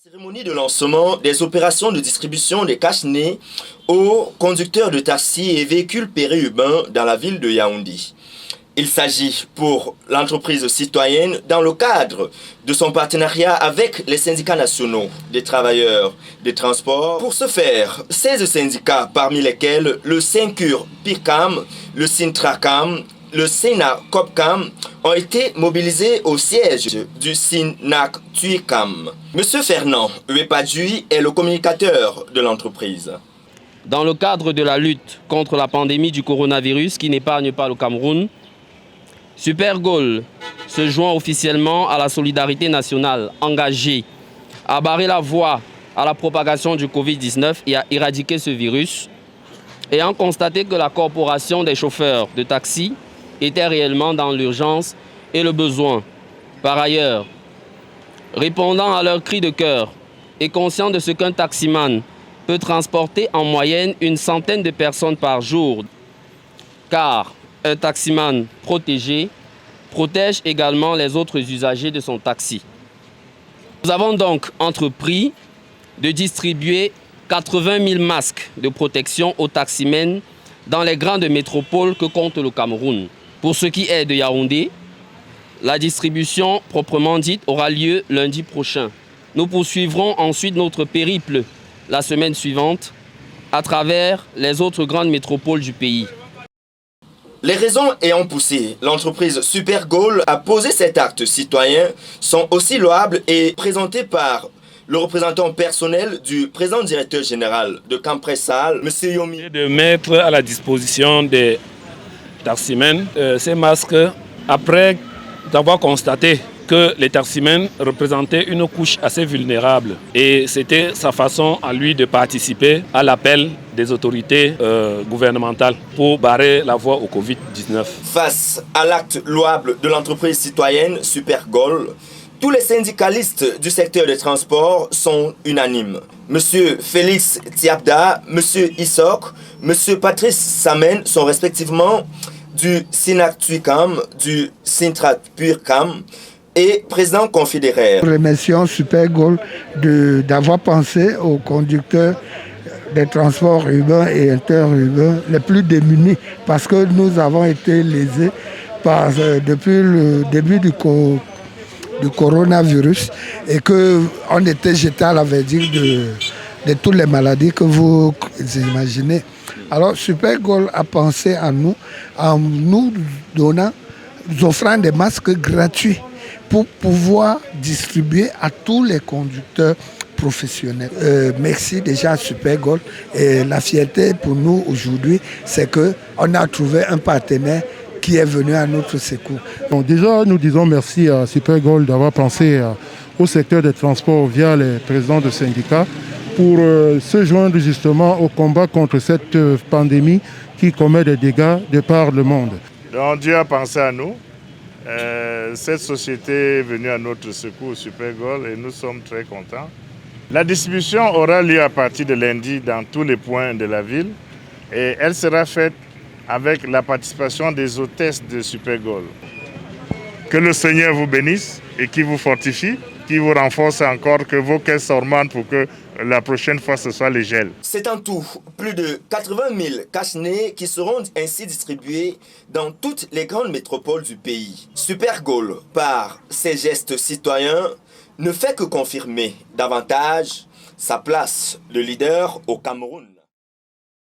Cérémonie de lancement des opérations de distribution des cache-nez aux conducteurs de taxi et véhicules périurbains dans la ville de Yaoundé. Il s'agit pour l'entreprise citoyenne dans le cadre de son partenariat avec les syndicats nationaux des travailleurs des transports. Pour ce faire, 16 syndicats parmi lesquels le Syncur PIRCAM, le Sintracam, le Sénat-COPCAM ont été mobilisés au siège du SINAC-TUICAM. Monsieur Fernand Uepadjui est le communicateur de l'entreprise. Dans le cadre de la lutte contre la pandémie du coronavirus qui n'épargne pas le Cameroun, Supergol se joint officiellement à la solidarité nationale engagée à barrer la voie à la propagation du Covid-19 et à éradiquer ce virus, ayant constaté que la corporation des chauffeurs de taxi était réellement dans l'urgence et le besoin. Par ailleurs, répondant à leur cri de cœur et conscient de ce qu'un taximan peut transporter en moyenne une centaine de personnes par jour, car un taximan protégé protège également les autres usagers de son taxi. Nous avons donc entrepris de distribuer 80 000 masques de protection aux taximens dans les grandes métropoles que compte le Cameroun. Pour ce qui est de Yaoundé, la distribution proprement dite aura lieu lundi prochain. Nous poursuivrons ensuite notre périple la semaine suivante à travers les autres grandes métropoles du pays. Les raisons ayant poussé l'entreprise Supergol à poser cet acte citoyen sont aussi louables et présentées par le représentant personnel du président directeur général de Campressal, M. Yomi. De mettre à la disposition des taximens ces masques après avoir constaté que les taximens représentaient une couche assez vulnérable. Et c'était sa façon à lui de participer à l'appel des autorités gouvernementales pour barrer la voie au Covid-19. Face à l'acte louable de l'entreprise citoyenne Supergol, tous les syndicalistes du secteur des transports sont unanimes. Monsieur Félix Tiabda, Monsieur Isok, Monsieur Patrice Samen sont respectivement du SINAC-TUICAM, du SINTRAC-PUIRCAM et président confédéré. Remercions Supergol d'avoir pensé aux conducteurs des transports urbains et interurbains les plus démunis parce que nous avons été lésés depuis le début du coronavirus et qu'on était jeté à la verdict de toutes les maladies que vous imaginez. Alors Supergol a pensé à nous en nous offrant des masques gratuits pour pouvoir distribuer à tous les conducteurs professionnels. Merci déjà à Supergol et la fierté pour nous aujourd'hui, c'est qu'on a trouvé un partenaire qui est venu à notre secours. Donc déjà, nous disons merci à Supergol d'avoir pensé au secteur des transports via les présidents de syndicats pour se joindre justement au combat contre cette pandémie qui commet des dégâts de par le monde. Donc Dieu a pensé à nous. Cette société est venue à notre secours, Supergol, et nous sommes très contents. La distribution aura lieu à partir de lundi dans tous les points de la ville et elle sera faite avec la participation des hôtesses de Supergol. Que le Seigneur vous bénisse et qui vous fortifie, qui vous renforce encore, que vos caisses augmentent pour que la prochaine fois ce soit les gels. C'est en tout plus de 80 000 cache-nez qui seront ainsi distribués dans toutes les grandes métropoles du pays. Supergol, par ses gestes citoyens, ne fait que confirmer davantage sa place de leader au Cameroun.